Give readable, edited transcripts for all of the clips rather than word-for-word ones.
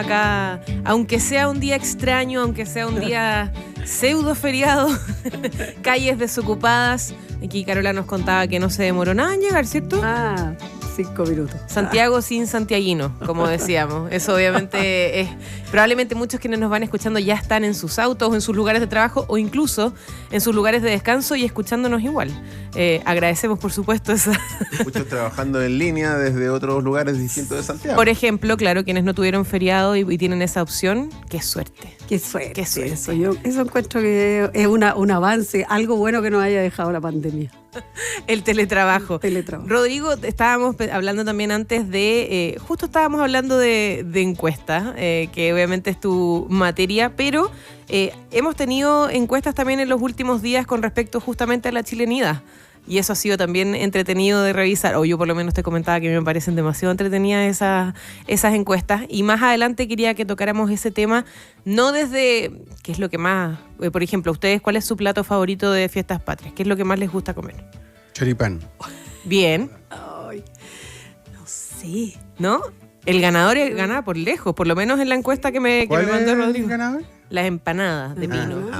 acá, aunque sea un día extraño, aunque sea un día pseudo feriado, calles desocupadas. Aquí Carola nos contaba que no se demoró nada en llegar, ¿cierto? 5 minutos. Santiago sin santiaguino, como decíamos. Eso obviamente es... Probablemente muchos quienes nos van escuchando ya están en sus autos o en sus lugares de trabajo o incluso en sus lugares de descanso y escuchándonos igual. Agradecemos, por supuesto, esa... Muchos trabajando en línea desde otros lugares distintos de Santiago. Por ejemplo, claro, quienes no tuvieron feriado y tienen esa opción, qué suerte. Qué suerte. Qué suerte. Eso encuentro que es un avance, algo bueno que nos haya dejado la pandemia. El teletrabajo. Rodrigo, estábamos hablando también antes de, justo estábamos hablando de encuestas, que obviamente es tu materia, pero hemos tenido encuestas también en los últimos días con respecto justamente a la chilenidad. Y eso ha sido también entretenido de revisar, o yo por lo menos te comentaba que me parecen demasiado entretenidas esas encuestas. Y más adelante quería que tocáramos ese tema, no desde, ¿qué es lo que más, por ejemplo, ustedes, cuál es su plato favorito de fiestas patrias? ¿Qué es lo que más les gusta comer? Choripán. Bien. Ay, no sé. ¿No? El ganador gana por lejos, por lo menos en la encuesta que me mandó Rodrigo. ¿El ganador? Las empanadas de pino.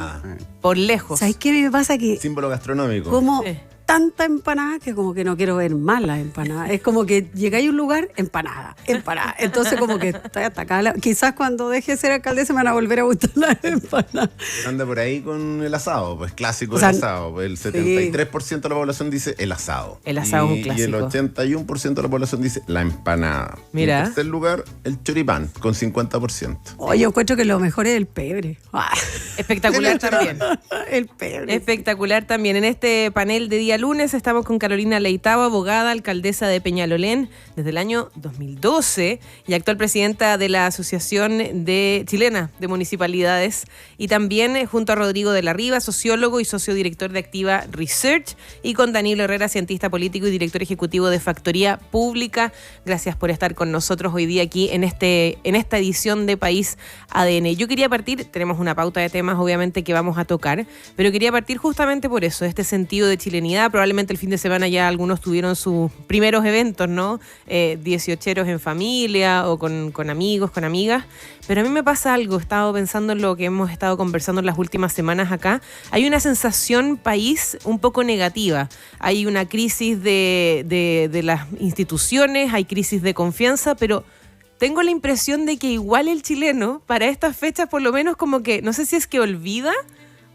Por lejos. ¿Sabes qué me pasa? Que símbolo gastronómico. como tanta empanada que como que no quiero ver más las empanadas. Es como que llegáis a un lugar, empanada. Entonces como que estoy atacada. Quizás cuando deje de ser alcaldesa me van a volver a gustar las empanadas. Anda por ahí con el asado, pues clásico, o sea, el asado. Pues, el 73% de la población dice el asado. El asado es un clásico. Y el 81% de la población dice la empanada. Mira. Y en tercer lugar, el choripán, con 50%. Oye, yo encuentro que lo mejor es el pebre. Espectacular también. El pebre. Espectacular también. En este panel de día lunes estamos con Carolina Leitao, abogada, alcaldesa de Peñalolén desde el año 2012 y actual presidenta de la Asociación Chilena de Municipalidades, y también junto a Rodrigo de la Riva, sociólogo y socio director de Activa Research, y con Danilo Herrera, cientista político y director ejecutivo de Factoría Pública. Gracias por estar con nosotros hoy día aquí en esta edición de País ADN. Yo quería partir, tenemos una pauta de temas obviamente que vamos a tocar, pero quería partir justamente por eso, este sentido de chilenidad. Probablemente el fin de semana ya algunos tuvieron sus primeros eventos, ¿no? 18eros en familia o con amigos, con amigas. Pero a mí me pasa algo, he estado pensando en lo que hemos estado conversando en las últimas semanas acá. Hay una sensación país un poco negativa. Hay una crisis de las instituciones, hay crisis de confianza, pero tengo la impresión de que igual el chileno, para estas fechas, por lo menos como que, no sé si es que olvida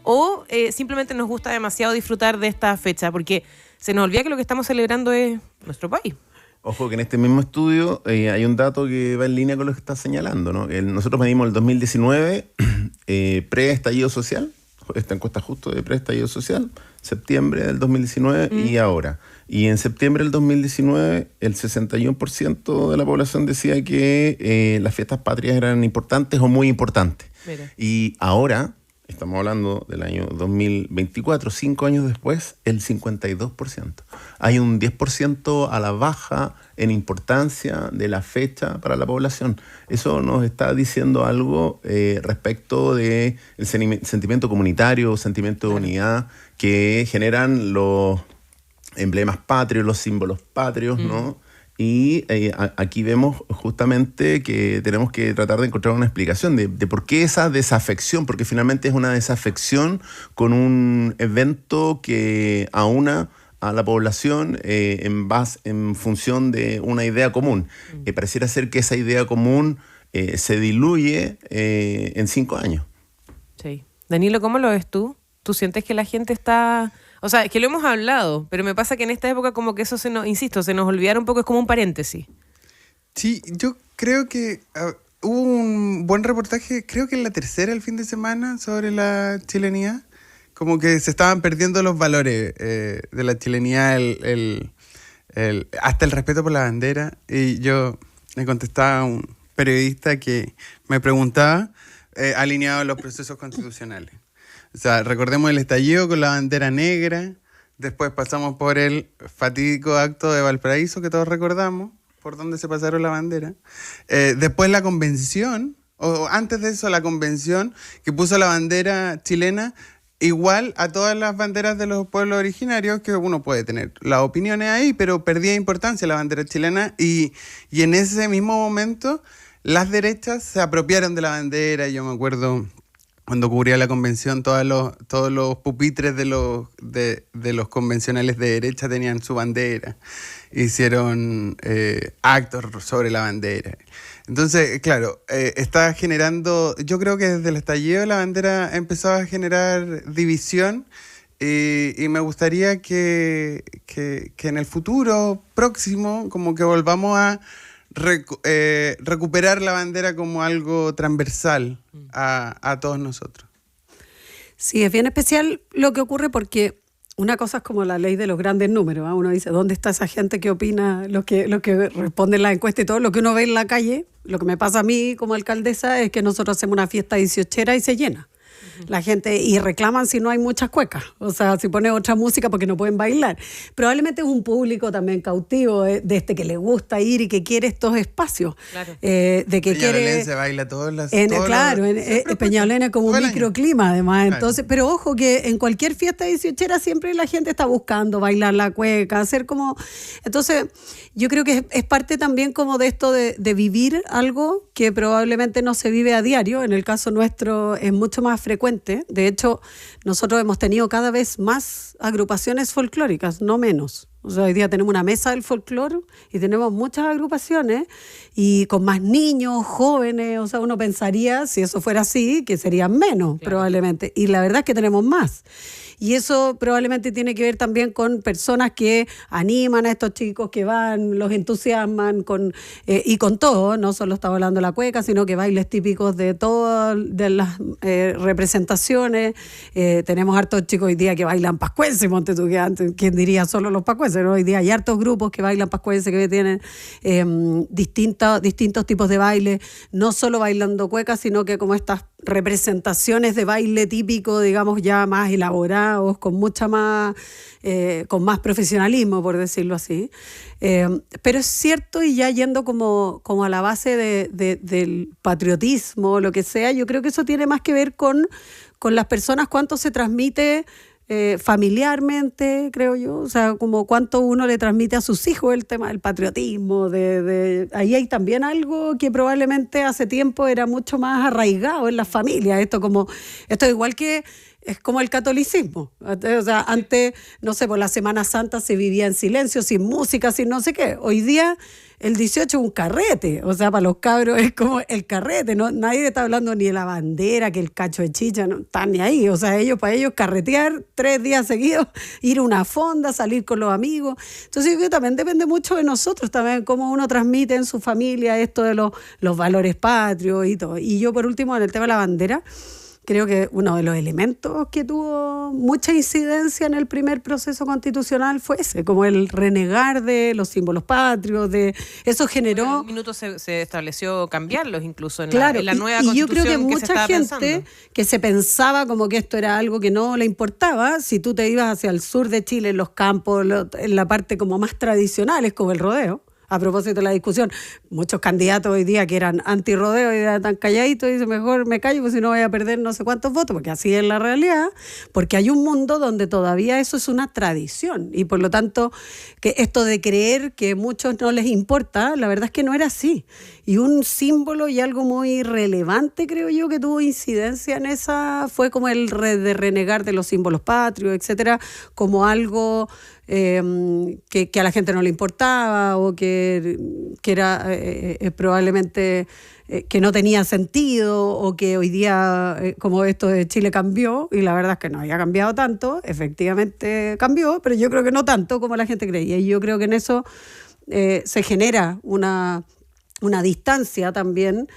o simplemente nos gusta demasiado disfrutar de esta fecha, porque se nos olvida que lo que estamos celebrando es nuestro país. Ojo que en este mismo estudio hay un dato que va en línea con lo que estás señalando, ¿no? Nosotros medimos el 2019 pre-estallido social, esta encuesta justo de pre-estallido social, septiembre del 2019 y ahora. Y en septiembre del 2019 el 61% de la población decía que las fiestas patrias eran importantes o muy importantes. Mira. Y ahora, estamos hablando del año 2024, 5 años después, el 52%. Hay un 10% a la baja en importancia de la fecha para la población. Eso nos está diciendo algo respecto del sentimiento comunitario, sentimiento de unidad que generan los emblemas patrios, los símbolos patrios, ¿no? Y aquí vemos justamente que tenemos que tratar de encontrar una explicación de por qué esa desafección, porque finalmente es una desafección con un evento que aúna a la población en función de una idea común. Pareciera ser que esa idea común se diluye en 5 años. Sí. Danilo, ¿cómo lo ves tú? ¿Tú sientes que la gente está...? O sea, es que lo hemos hablado, pero me pasa que en esta época como que eso se nos olvidara un poco, es como un paréntesis. Sí, yo creo que hubo un buen reportaje, creo que en la tercera el fin de semana, sobre la chilenidad. Como que se estaban perdiendo los valores de la chilenidad, hasta el respeto por la bandera. Y yo le contestaba a un periodista que me preguntaba, alineado a los procesos constitucionales. O sea, recordemos el estallido con la bandera negra, después pasamos por el fatídico acto de Valparaíso que todos recordamos, por donde se pasaron la bandera. Después la convención, o antes de eso la convención que puso la bandera chilena igual a todas las banderas de los pueblos originarios, que uno puede tener las opiniones ahí, pero perdía importancia la bandera chilena y en ese mismo momento las derechas se apropiaron de la bandera. Yo me acuerdo cuando cubría la convención, todos los pupitres de los convencionales de derecha tenían su bandera. Hicieron actos sobre la bandera. Entonces, claro, está generando, yo creo que desde el estallido de la bandera empezó a generar división y me gustaría que en el futuro próximo como que volvamos a recuperar la bandera como algo transversal a todos nosotros. Sí, es bien especial lo que ocurre porque una cosa es como la ley de los grandes números, ¿eh? Uno dice, ¿dónde está esa gente que opina, los que responden la encuesta y todo? Lo que uno ve en la calle, lo que me pasa a mí como alcaldesa es que nosotros hacemos una fiesta 18 y se llena. La gente, y reclaman si no hay muchas cuecas, o sea, si pone otra música porque no pueden bailar. Probablemente es un público también cautivo, de este que le gusta ir y que quiere estos espacios. Claro. De que quiere... se baila todas las... Claro, Peñalolén es como un microclima además. Claro. Entonces, pero ojo que en cualquier fiesta 18 siempre la gente está buscando bailar la cueca, hacer como... Entonces, yo creo que es parte también como de esto de vivir algo que probablemente no se vive a diario. En el caso nuestro es mucho más frecuente. De hecho, nosotros hemos tenido cada vez más agrupaciones folclóricas, no menos. O sea, hoy día tenemos una mesa del folclore y tenemos muchas agrupaciones y con más niños, jóvenes. O sea, uno pensaría, si eso fuera así, que serían menos, claro, probablemente. Y la verdad es que tenemos más. Y eso probablemente tiene que ver también con personas que animan a estos chicos, que van, los entusiasman y con todo, no solo estaba hablando de la cueca, sino que bailes típicos de todas de las representaciones. Tenemos hartos chicos hoy día que bailan pascuense, monte tú, que antes, ¿quién diría solo los pascuenses? ¿No? Hoy día hay hartos grupos que bailan pascuense, que tienen distintos tipos de baile, no solo bailando cueca, sino que como estas representaciones de baile típico, digamos, ya más elaborados, con mucha más, con más profesionalismo, por decirlo así. Pero es cierto, y ya yendo como a la base del patriotismo, lo que sea, yo creo que eso tiene más que ver con las personas, cuánto se transmite familiarmente, creo yo, o sea, como cuánto uno le transmite a sus hijos el tema del patriotismo, ahí hay también algo que probablemente hace tiempo era mucho más arraigado en las familias, esto igual que es como el catolicismo, o sea, antes, no sé, por la Semana Santa se vivía en silencio, sin música, sin no sé qué, hoy día el 18 es un carrete, o sea, para los cabros es como el carrete, ¿no? Nadie está hablando ni de la bandera, que el cacho de chicha, no están ni ahí, o sea, para ellos carretear 3 días seguidos, ir a una fonda, salir con los amigos. Entonces yo creo que también depende mucho de nosotros, también cómo uno transmite en su familia esto de los valores patrios y todo. Y yo por último, en el tema de la bandera, creo que uno de los elementos que tuvo mucha incidencia en el primer proceso constitucional fue ese, como el renegar de los símbolos patrios, eso generó... En un minuto se estableció cambiarlos incluso en, claro, la nueva y constitución. Y yo creo que mucha gente pensando, que se pensaba como que esto era algo que no le importaba, si tú te ibas hacia el sur de Chile, en los campos, en la parte como más tradicionales, como el rodeo. A propósito de la discusión, muchos candidatos hoy día que eran anti-rodeo y eran tan calladitos, y dicen, mejor me callo, pues si no voy a perder no sé cuántos votos, porque así es la realidad, porque hay un mundo donde todavía eso es una tradición, y por lo tanto, que esto de creer que a muchos no les importa, la verdad es que no era así. Y un símbolo y algo muy relevante, creo yo, que tuvo incidencia en esa, fue como el de renegar de los símbolos patrios, etcétera, como algo... que a la gente no le importaba o que era probablemente que no tenía sentido o que hoy día como esto de Chile cambió, y la verdad es que no había cambiado tanto, efectivamente cambió, pero yo creo que no tanto como la gente creía, y yo creo que en eso se genera una distancia también,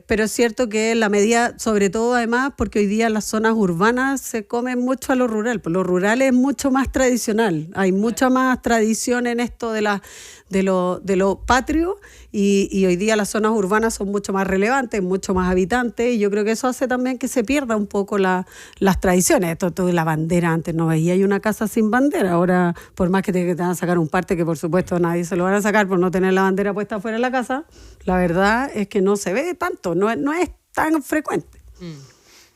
pero es cierto que en la medida, sobre todo además, porque hoy día en las zonas urbanas se come mucho a lo rural, pues lo rural es mucho más tradicional, hay mucha más tradición en esto de lo patrio, y hoy día las zonas urbanas son mucho más relevantes, mucho más habitantes, y yo creo que eso hace también que se pierda un poco las tradiciones. Esto de la bandera, antes no veía hay una casa sin bandera, ahora por más que te van a sacar un parte, que por supuesto nadie se lo van a sacar por no tener la bandera puesta fuera de la casa, la verdad es que no se ve tanto, no es tan frecuente.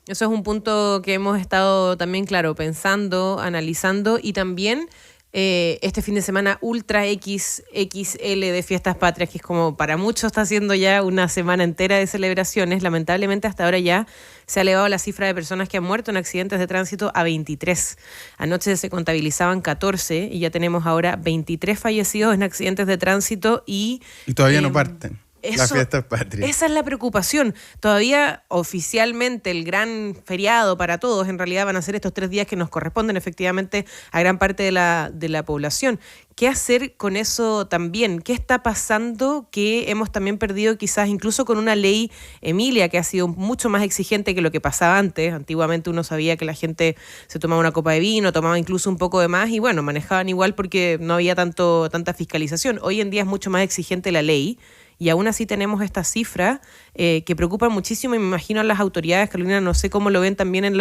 Eso es un punto que hemos estado también, claro, pensando, analizando, y también este fin de semana ultra XXL de Fiestas Patrias, que es como para muchos está siendo ya una semana entera de celebraciones. Lamentablemente hasta ahora ya se ha elevado la cifra de personas que han muerto en accidentes de tránsito a 23. Anoche se contabilizaban 14 y ya tenemos ahora 23 fallecidos en accidentes de tránsito y todavía no parten. Las Fiestas Patrias. Esa es la preocupación. Todavía oficialmente el gran feriado para todos en realidad van a ser estos 3 días que nos corresponden efectivamente a gran parte de la población. ¿Qué hacer con eso también? ¿Qué está pasando que hemos también perdido quizás incluso con una ley Emilia que ha sido mucho más exigente que lo que pasaba antes? Antiguamente uno sabía que la gente se tomaba una copa de vino, tomaba incluso un poco de más y bueno, manejaban igual porque no había tanta fiscalización. Hoy en día es mucho más exigente la ley. Y aún así tenemos esta cifra que preocupa muchísimo y me imagino a las autoridades, Carolina, no sé cómo lo ven también en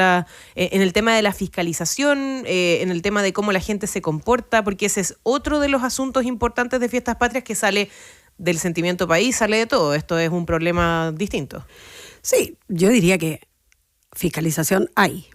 el tema de la fiscalización, en el tema de cómo la gente se comporta, porque ese es otro de los asuntos importantes de Fiestas Patrias que sale del sentimiento país, sale de todo. Esto es un problema distinto. Sí, yo diría que fiscalización hay.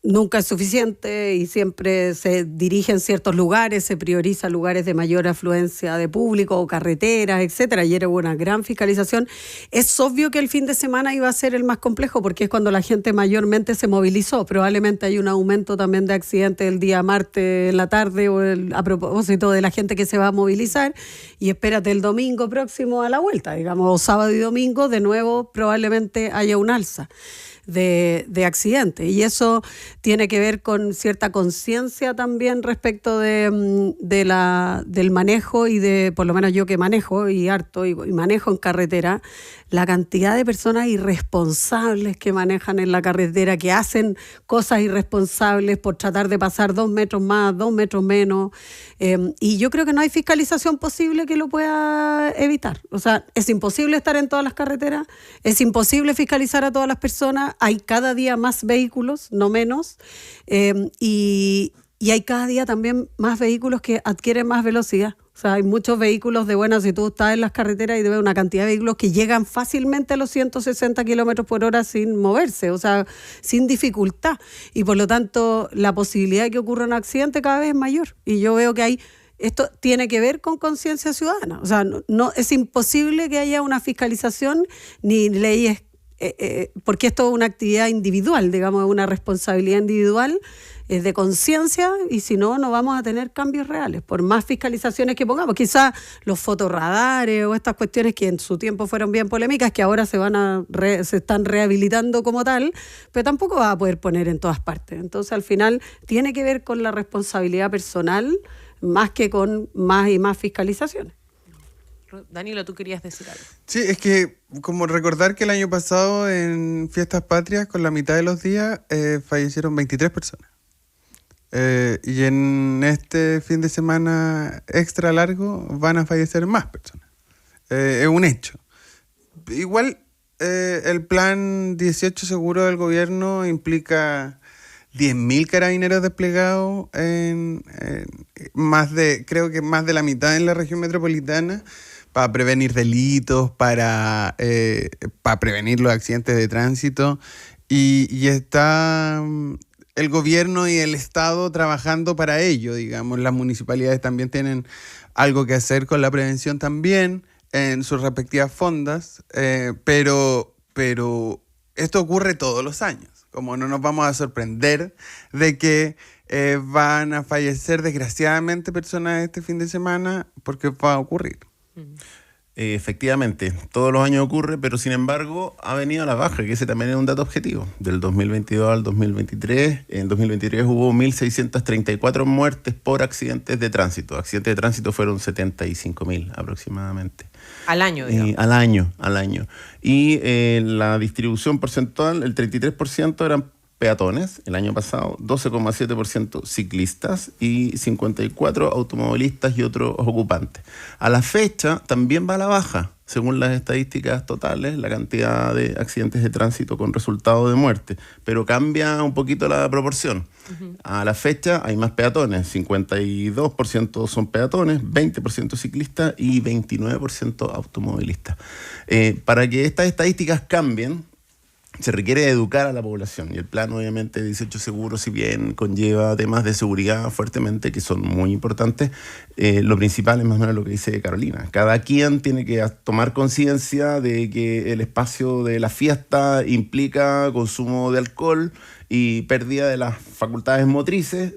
Nunca es suficiente y siempre se dirige en ciertos lugares, se prioriza lugares de mayor afluencia de público o carreteras, etcétera. Ayer hubo una gran fiscalización. Es obvio que el fin de semana iba a ser el más complejo porque es cuando la gente mayormente se movilizó. Probablemente hay un aumento también de accidentes el día martes en la tarde a propósito de la gente que se va a movilizar y espérate el domingo próximo a la vuelta, digamos, o sábado y domingo, de nuevo probablemente haya un alza de accidentes y eso tiene que ver con cierta conciencia también respecto del manejo y de, por lo menos yo que manejo y harto y manejo en carretera, la cantidad de personas irresponsables que manejan en la carretera, que hacen cosas irresponsables por tratar de pasar 2 metros más, 2 metros menos, y yo creo que no hay fiscalización posible que lo pueda evitar. O sea, es imposible estar en todas las carreteras, es imposible fiscalizar a todas las personas, hay cada día más vehículos, no menos, y hay cada día también más vehículos que adquieren más velocidad. O sea, hay muchos vehículos de buena, si tú estás en las carreteras y ves una cantidad de vehículos que llegan fácilmente a los 160 kilómetros por hora sin moverse, o sea, sin dificultad. Y por lo tanto, la posibilidad de que ocurra un accidente cada vez es mayor. Y yo veo que esto tiene que ver con conciencia ciudadana. O sea, no es imposible que haya una fiscalización ni leyes, porque esto es una actividad individual, digamos, una responsabilidad individual de conciencia, y si no, no vamos a tener cambios reales, por más fiscalizaciones que pongamos. Quizás los fotorradares o estas cuestiones que en su tiempo fueron bien polémicas, que ahora se están rehabilitando como tal, pero tampoco va a poder poner en todas partes. Entonces, al final, tiene que ver con la responsabilidad personal más que con más y más fiscalizaciones. Danilo, tú querías decir algo. Sí, es que como recordar que el año pasado en Fiestas Patrias, con la mitad de los días, fallecieron 23 personas. Y en este fin de semana extra largo van a fallecer más personas. Es un hecho. Igual el plan 18 seguro del gobierno implica 10.000 carabineros desplegados creo que más de la mitad en la región metropolitana, para prevenir delitos, para prevenir los accidentes de tránsito, y está el gobierno y el Estado trabajando para ello, digamos. Las municipalidades también tienen algo que hacer con la prevención también en sus respectivas fondas, pero esto ocurre todos los años. Como no nos vamos a sorprender de que van a fallecer desgraciadamente personas este fin de semana, porque va a ocurrir. Efectivamente, todos los años ocurre, pero sin embargo ha venido a la baja, que ese también es un dato objetivo. Del 2022 al 2023, en 2023 hubo 1.634 muertes por accidentes de tránsito. Accidentes de tránsito fueron 75.000 aproximadamente. Al año, digamos. Al año. Y la distribución porcentual, el 33% eran peatones el año pasado, 12,7% ciclistas y 54% automovilistas y otros ocupantes. A la fecha también va a la baja, según las estadísticas totales, la cantidad de accidentes de tránsito con resultado de muerte, pero cambia un poquito la proporción. Uh-huh. A la fecha hay más peatones, 52% son peatones, 20% ciclistas y 29% automovilistas. Para que estas estadísticas cambien, se requiere educar a la población y el plan obviamente 18 Seguros, si bien conlleva temas de seguridad fuertemente que son muy importantes, lo principal es más o menos lo que dice Carolina. Cada quien tiene que tomar conciencia de que el espacio de la fiesta implica consumo de alcohol y pérdida de las facultades motrices,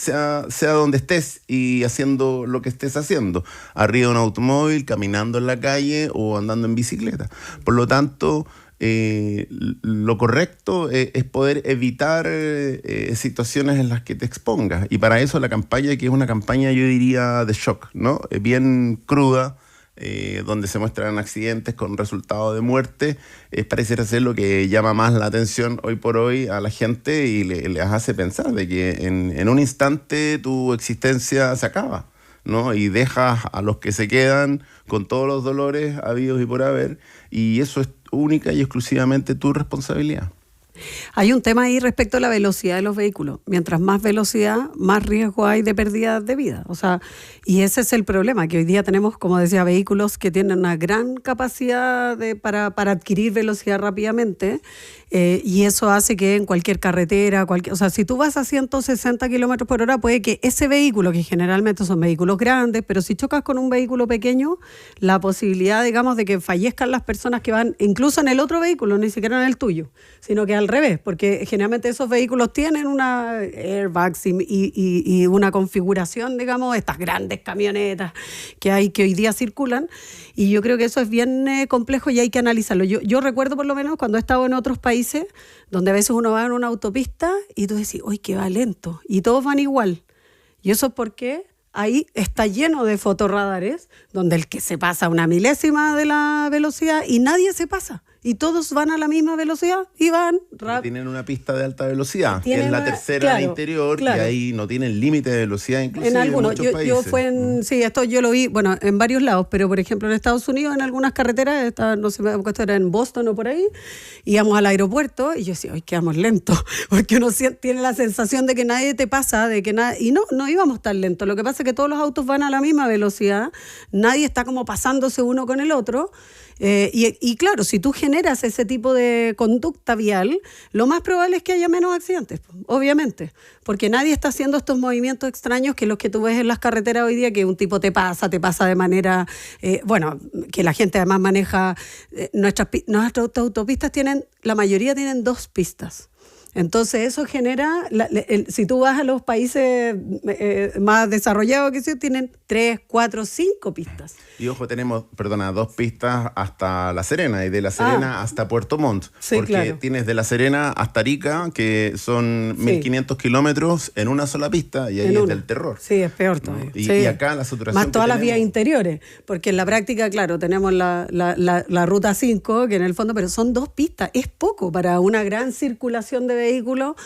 sea donde estés y haciendo lo que estés haciendo, arriba de un automóvil, caminando en la calle o andando en bicicleta. Por lo tanto, lo correcto es poder evitar situaciones en las que te expongas. Y para eso la campaña, que es una campaña, yo diría, de shock, ¿no? Bien cruda, donde se muestran accidentes con resultado de muerte, pareciera ser lo que llama más la atención hoy por hoy a la gente y les hace pensar de que en un instante tu existencia se acaba, ¿no? Y dejas a los que se quedan con todos los dolores habidos y por haber, y eso es única y exclusivamente tu responsabilidad. Hay un tema ahí respecto a la velocidad de los vehículos. Mientras más velocidad, más riesgo hay de pérdida de vida. O sea, y ese es el problema, que hoy día tenemos, como decía, vehículos que tienen una gran capacidad para adquirir velocidad rápidamente, y eso hace que en cualquier carretera, o sea, si tú vas a 160 kilómetros por hora, puede que ese vehículo, que generalmente son vehículos grandes, pero si chocas con un vehículo pequeño, la posibilidad, digamos, de que fallezcan las personas que van incluso en el otro vehículo, ni siquiera en el tuyo, sino que al revés, porque generalmente esos vehículos tienen una airbags y una configuración, digamos, estas grandes camionetas que hoy día circulan, y yo creo que eso es bien complejo y hay que analizarlo. Yo recuerdo, por lo menos, cuando he estado en otros países donde a veces uno va en una autopista y tú decís, ¡uy, que va lento! Y todos van igual. Y eso es porque ahí está lleno de fotorradares donde el que se pasa una milésima de la velocidad y nadie se pasa. Y todos van a la misma velocidad y van rápido. Tienen una pista de alta velocidad, que es la tercera de interior, y ahí no tienen límite de velocidad, inclusive en algunos. muchos países. Sí, esto yo lo vi, bueno, en varios lados, pero por ejemplo en Estados Unidos, en algunas carreteras, no sé, esto era en Boston o por ahí, íbamos al aeropuerto y yo decía, hoy quedamos lentos, porque uno tiene la sensación de que nadie te pasa, y no íbamos tan lentos. Lo que pasa es que todos los autos van a la misma velocidad, nadie está como pasándose uno con el otro. Y claro, si tú generas ese tipo de conducta vial, lo más probable es que haya menos accidentes, obviamente, porque nadie está haciendo estos movimientos extraños que los que tú ves en las carreteras hoy día, que un tipo te pasa de manera, que la gente además maneja, nuestras autopistas la mayoría tienen 2 pistas. Entonces eso genera, si tú vas a los países más desarrollados, tienen 3, 4, 5 pistas. Y ojo, tenemos, 2 pistas hasta La Serena y de La Serena hasta Puerto Montt. Sí, porque claro. tienes de La Serena hasta Arica, que son 1.500 kilómetros en una sola pista, y ahí es del terror. Sí, es peor todavía. ¿No? Y, sí. y acá la saturación más todas que las vías interiores, porque en la práctica, claro, tenemos la ruta 5, que en el fondo, pero son 2 pistas, es poco para una gran circulación de vehículos,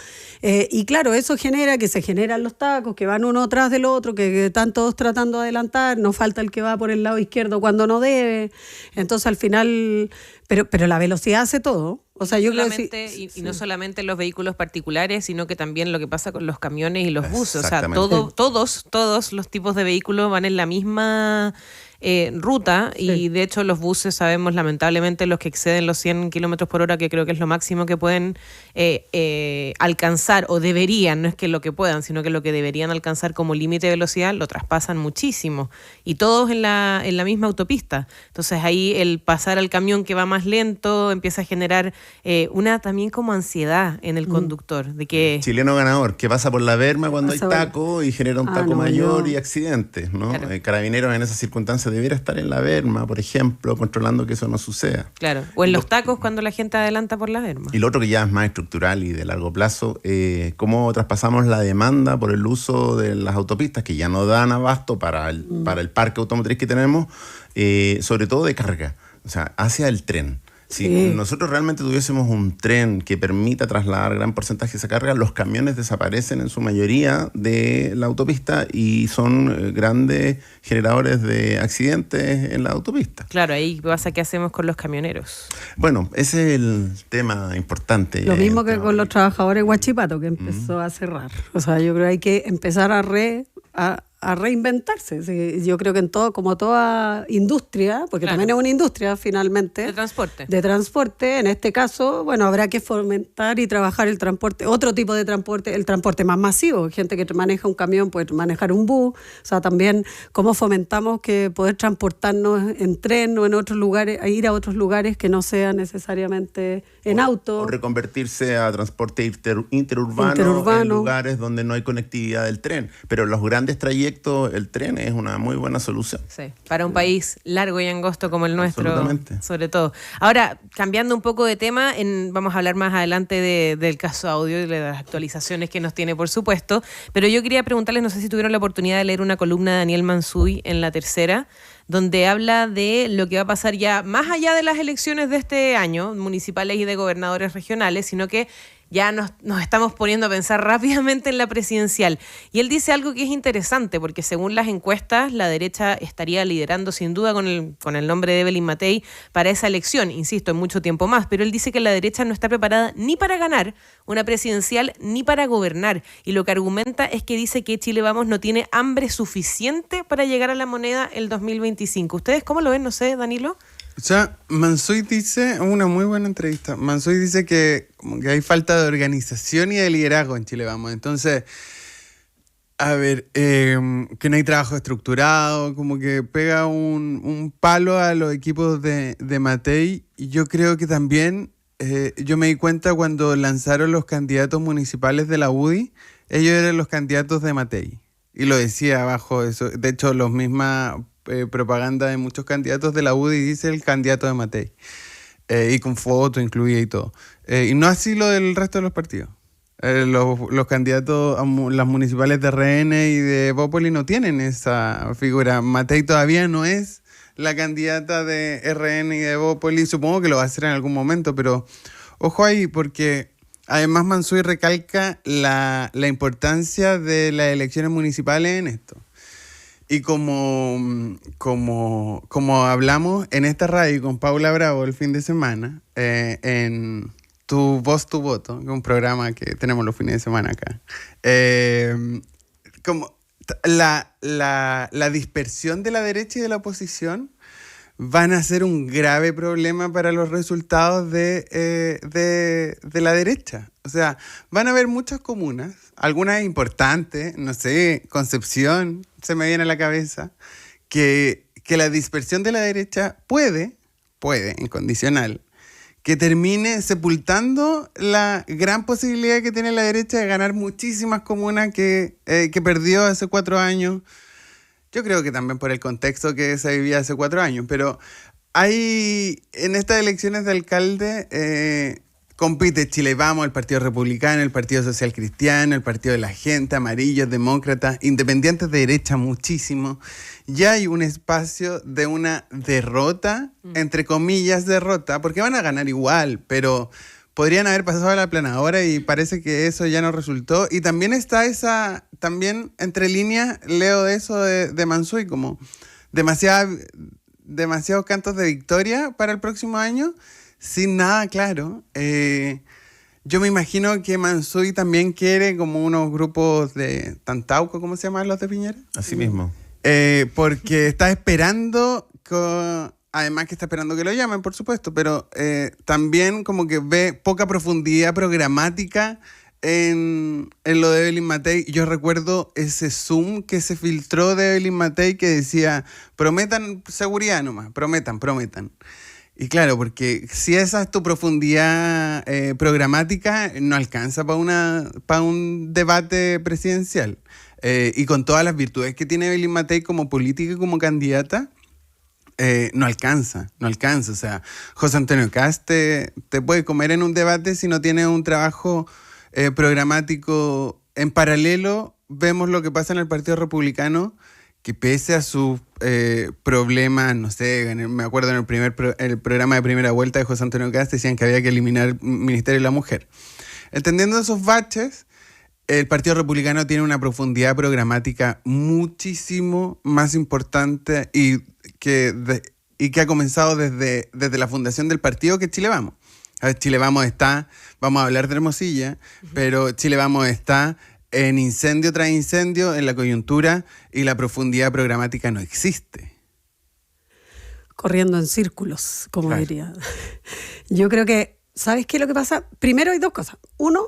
y claro, eso genera que se generan los tacos, que van uno tras del otro, que están todos tratando de adelantar, no falta el que va por el lado izquierdo cuando no debe, entonces al final, pero la velocidad hace todo. O sea, yo creo que y no solamente los vehículos particulares, sino que también lo que pasa con los camiones y los buses. O sea, todos los tipos de vehículos van en la misma ruta, y de hecho los buses, sabemos lamentablemente, los que exceden los 100 kilómetros por hora, que creo que es lo máximo que pueden alcanzar, o deberían, no es que lo que puedan, sino que lo que deberían alcanzar como límite de velocidad, lo traspasan muchísimo, y todos en la misma autopista. Entonces ahí el pasar al camión que va más lento empieza a generar una también como ansiedad en el conductor, de que... Chileno ganador, que pasa por la berma cuando hay taco y genera un taco mayor y accidentes, ¿no? Claro. Carabineros en esas circunstancias debiera estar en la berma, por ejemplo, controlando que eso no suceda. Claro, o en los tacos cuando la gente adelanta por la berma. Y lo otro que ya es más estructural y de largo plazo, cómo traspasamos la demanda por el uso de las autopistas, que ya no dan abasto para el parque automotriz que tenemos, sobre todo de carga, o sea, hacia el tren. Si nosotros realmente tuviésemos un tren que permita trasladar gran porcentaje de esa carga, los camiones desaparecen en su mayoría de la autopista y son grandes generadores de accidentes en la autopista. Claro, ahí pasa qué hacemos con los camioneros. Bueno, ese es el tema importante. Lo mismo que con los trabajadores de Huachipato, que empezó a cerrar. O sea, yo creo que hay que empezar a a reinventarse. Sí, yo creo que en todo, como toda industria, porque Claro. también es una industria finalmente De transporte. de transporte, en este caso, bueno, habrá que fomentar y trabajar el transporte, otro tipo de transporte, el transporte más masivo. Gente que maneja un camión puede manejar un bus, o sea, también cómo fomentamos que poder transportarnos en tren o en otros lugares, a ir a otros lugares que no sean necesariamente en auto. O reconvertirse a transporte interurbano Interurbano. en lugares donde no hay conectividad del tren. Pero los grandes trayectos, el tren es una muy buena solución. Sí, para un país largo y angosto como el nuestro, Absolutamente. sobre todo. Ahora, cambiando un poco de tema, vamos a hablar más adelante del caso audio y de las actualizaciones que nos tiene, por supuesto, pero yo quería preguntarles, no sé si tuvieron la oportunidad de leer una columna de Daniel Mansuy en La Tercera, donde habla de lo que va a pasar ya más allá de las elecciones de este año, municipales y de gobernadores regionales, sino que ya nos estamos poniendo a pensar rápidamente en la presidencial. Y él dice algo que es interesante, porque según las encuestas, la derecha estaría liderando sin duda con el nombre de Evelyn Matei para esa elección, insisto, en mucho tiempo más. Pero él dice que la derecha no está preparada ni para ganar una presidencial ni para gobernar. Y lo que argumenta es que dice que Chile Vamos no tiene hambre suficiente para llegar a la moneda el 2025. ¿Ustedes cómo lo ven? No sé, Danilo. O sea, Mansuy dice, una muy buena entrevista, Mansuy dice que, como que hay falta de organización y de liderazgo en Chile Vamos. Entonces, a ver, que no hay trabajo estructurado, como que pega un palo a los equipos de Matei. Y yo creo que también, yo me di cuenta cuando lanzaron los candidatos municipales de la UDI, ellos eran los candidatos de Matei. Y lo decía abajo eso. De hecho, los mismas propaganda de muchos candidatos de la UDI dice el candidato de Matei. Y con foto incluida y todo. Y no así lo del resto de los partidos. Los candidatos a las municipales de RN y de Bópoli no tienen esa figura. Matei todavía no es la candidata de RN y de Bópoli. Supongo que lo va a hacer en algún momento, pero ojo ahí, porque además Mansuy recalca la importancia de las elecciones municipales en esto. Y como hablamos en esta radio con Paula Bravo el fin de semana, en Tu Voz, Tu Voto, que es un programa que tenemos los fines de semana acá, como la dispersión de la derecha y de la oposición van a ser un grave problema para los resultados de la derecha. O sea, van a haber muchas comunas, algunas importantes, no sé, Concepción, se me viene a la cabeza, que la dispersión de la derecha puede, incondicional, que termine sepultando la gran posibilidad que tiene la derecha de ganar muchísimas comunas que perdió hace 4 años. Yo creo que también por el contexto que se vivía hace 4 años, pero hay en estas elecciones de alcalde compite Chile Vamos, el Partido Republicano, el Partido Social Cristiano, el Partido de la Gente, amarillos, demócratas, independientes de derecha muchísimo. Ya hay un espacio de una derrota, entre comillas derrota, porque van a ganar igual, pero podrían haber pasado a la aplanadora y parece que eso ya no resultó. Y también está también entre líneas, leo de eso de Mansuy, como demasiados cantos de victoria para el próximo año, sin nada claro. Yo me imagino que Mansuy también quiere como unos grupos de Tantauco, ¿cómo se llaman los de Piñera? Así mismo. Porque está esperando, además que está esperando que lo llamen, por supuesto, pero también como que ve poca profundidad programática en lo de Evelyn Matei. Yo recuerdo ese Zoom que se filtró de Evelyn Matei que decía, prometan seguridad nomás, prometan. Y claro, porque si esa es tu profundidad programática, no alcanza para un debate presidencial. Y con todas las virtudes que tiene Evelyn Matei como política y como candidata, no alcanza. O sea, José Antonio Kast te puede comer en un debate si no tiene un trabajo programático en paralelo. Vemos lo que pasa en el Partido Republicano, que pese a sus problemas, no sé, me acuerdo en el programa de primera vuelta de José Antonio Kast decían que había que eliminar el Ministerio de la Mujer. Entendiendo esos baches, el Partido Republicano tiene una profundidad programática muchísimo más importante y que ha comenzado desde la fundación del partido, que es Chile Vamos. A ver, Chile Vamos está, vamos a hablar de Hermosilla, pero Chile Vamos está en incendio tras incendio, en la coyuntura, y la profundidad programática no existe. Corriendo en círculos, como Claro. diría. Yo creo que, ¿sabes qué es lo que pasa? Primero hay dos cosas. Uno,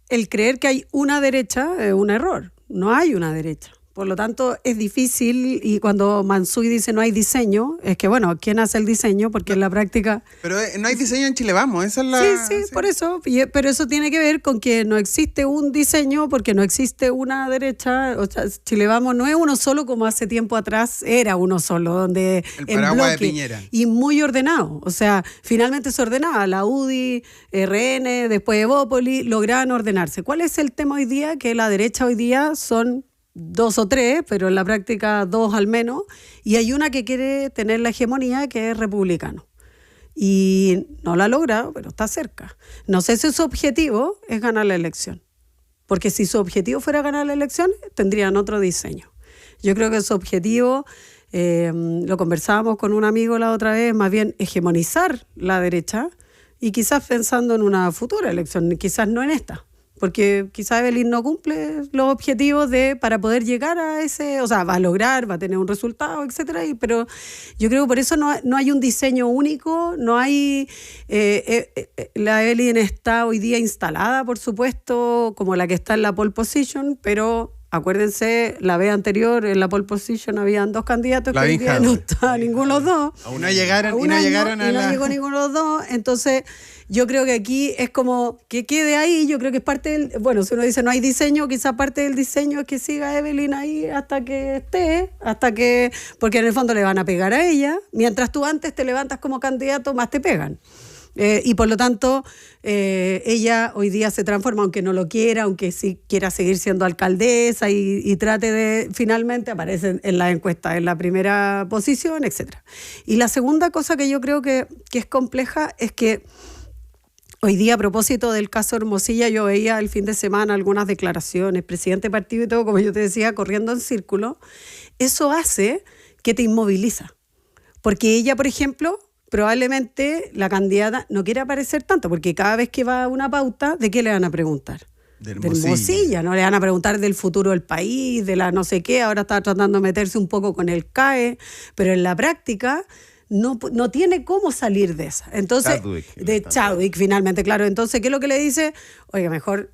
el creer que hay una derecha es un error. No hay una derecha. Por lo tanto, es difícil, y cuando Mansuy dice no hay diseño, es que, bueno, ¿quién hace el diseño? Porque en la práctica... Pero no hay diseño en Chile Vamos, esa es la... Sí, por eso. Pero eso tiene que ver con que no existe un diseño porque no existe una derecha. O sea, Chile Vamos no es uno solo como hace tiempo atrás era uno solo, donde El en paraguas de bloque Piñera. y muy ordenado. O sea, finalmente se ordenaba. La UDI, RN, después Evópoli, lograban ordenarse. ¿Cuál es el tema hoy día? Que la derecha hoy día son 2 o 3, pero en la práctica 2 al menos, y hay una que quiere tener la hegemonía, que es republicano. Y no la ha logrado, pero está cerca. No sé si su objetivo es ganar la elección, porque si su objetivo fuera ganar la elección, tendrían otro diseño. Yo creo que su objetivo, lo conversábamos con un amigo la otra vez, más bien hegemonizar la derecha, y quizás pensando en una futura elección, quizás no en esta. Porque quizá Evelyn no cumple los objetivos para poder llegar a ese, o sea, va a lograr, va a tener un resultado, etcétera, pero yo creo que por eso no hay un diseño único, no hay, la Evelyn está hoy día instalada, por supuesto, como la que está en la pole position, pero acuérdense, la vez anterior en la pole position habían 2 candidatos, que hoy día no está ninguno de los dos. Aún no llegaron, y no año, llegaron a y no la... llegó ninguno de los dos. Entonces, yo creo que aquí es como que quede ahí. Yo creo que es parte del... Bueno, si uno dice no hay diseño, quizá parte del diseño es que siga Evelyn ahí hasta que esté, porque en el fondo le van a pegar a ella. Mientras tú antes te levantas como candidato, más te pegan. Y por lo tanto, ella hoy día se transforma, aunque no lo quiera, aunque sí quiera seguir siendo alcaldesa y trate de, finalmente aparece en la encuesta en la primera posición, etc. Y la segunda cosa que yo creo que es compleja es que hoy día, a propósito del caso Hermosilla, yo veía el fin de semana algunas declaraciones, presidente de partido y todo, como yo te decía, corriendo en círculo. Eso hace que te inmoviliza. Porque ella, por ejemplo, probablemente la candidata no quiere aparecer tanto, porque cada vez que va a una pauta, ¿de qué le van a preguntar? De Hermosilla, no le van a preguntar del futuro del país, de la no sé qué, ahora está tratando de meterse un poco con el CAE, pero en la práctica no tiene cómo salir de esa. Entonces, de Chadwick, finalmente, claro. Entonces, ¿qué es lo que le dice? Oiga, mejor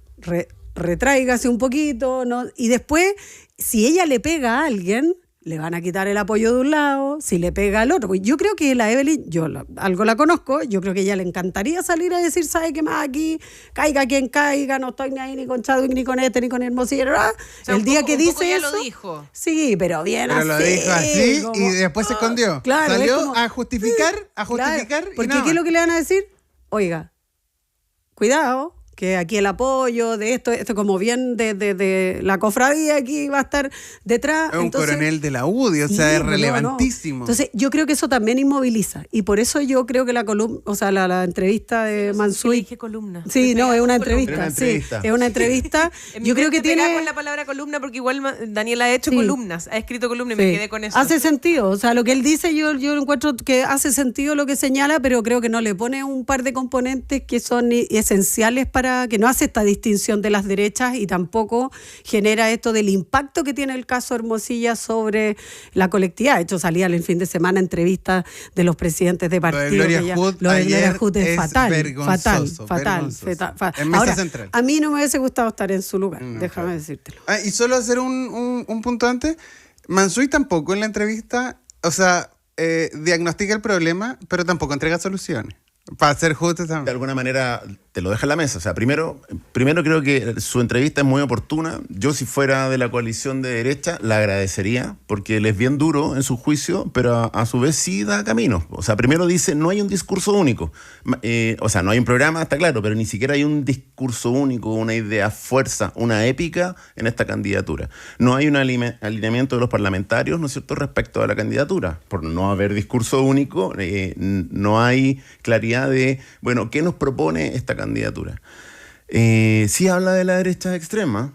retráigase un poquito, ¿no? Y después, si ella le pega a alguien, le van a quitar el apoyo de un lado, si le pega al otro. Yo creo que la Evelyn, algo la conozco, yo creo que a ella le encantaría salir a decir, ¿sabe qué más aquí? Caiga quien caiga, no estoy ni ahí ni con Chadwick, ni con este, ni con Hermosilla, ¿verdad? O sea, el día que dice ya eso, lo dijo. Sí, pero bien Pero así. lo dijo así como- y después se escondió. Claro, Salió es como- a justificar, Claro, y porque nada ¿qué es lo más. que le van a decir? Oiga, cuidado, que aquí el apoyo de esto como bien de la cofradía aquí va a estar detrás. Es un Entonces, coronel de la UDI, o sea, es no, relevantísimo. no. Entonces, yo creo que eso también inmoviliza. Y por eso yo creo que la columna, o sea, la entrevista de Le Mansuy. dije columna. Sí, Me no, pega es una con columna. entrevista. Era una Sí, entrevista. es una entrevista. En mi Yo creo que mente pega tiene. con la palabra columna porque igual Daniel ha hecho Sí. columnas, ha escrito columnas y Sí. me quedé con eso. Hace sentido, o sea, lo que él dice yo encuentro que hace sentido lo que señala, pero creo que no le pone un par de componentes que son esenciales para que no hace esta distinción de las derechas y tampoco genera esto del impacto que tiene el caso Hermosilla sobre la colectividad. De hecho, salía el fin de semana entrevistas de los presidentes de partido. Gloria que ya- Hood lo de Gloria ayer Hood es es fatal, vergonzoso, fatal. vergonzoso. En mesa Ahora, central. a mí no me hubiese gustado estar en su lugar, No, déjame claro. decírtelo. Y solo hacer un punto antes. Mansuy tampoco en la entrevista, o sea, diagnostica el problema, pero tampoco entrega soluciones. Para ser justo De también. alguna manera te lo deja en la mesa. O sea, primero creo que su entrevista es muy oportuna. Yo, si fuera de la coalición de derecha, la agradecería, porque él es bien duro en su juicio, pero a su vez sí da caminos. O sea, primero dice, no hay un discurso único. O sea, no hay un programa, está claro, pero ni siquiera hay un discurso único, una idea fuerza, una épica en esta candidatura. No hay un alineamiento de los parlamentarios, ¿no es cierto?, respecto a la candidatura. Por no haber discurso único, no hay claridad de, bueno, ¿qué nos propone esta candidatura? Sí habla de la derecha extrema,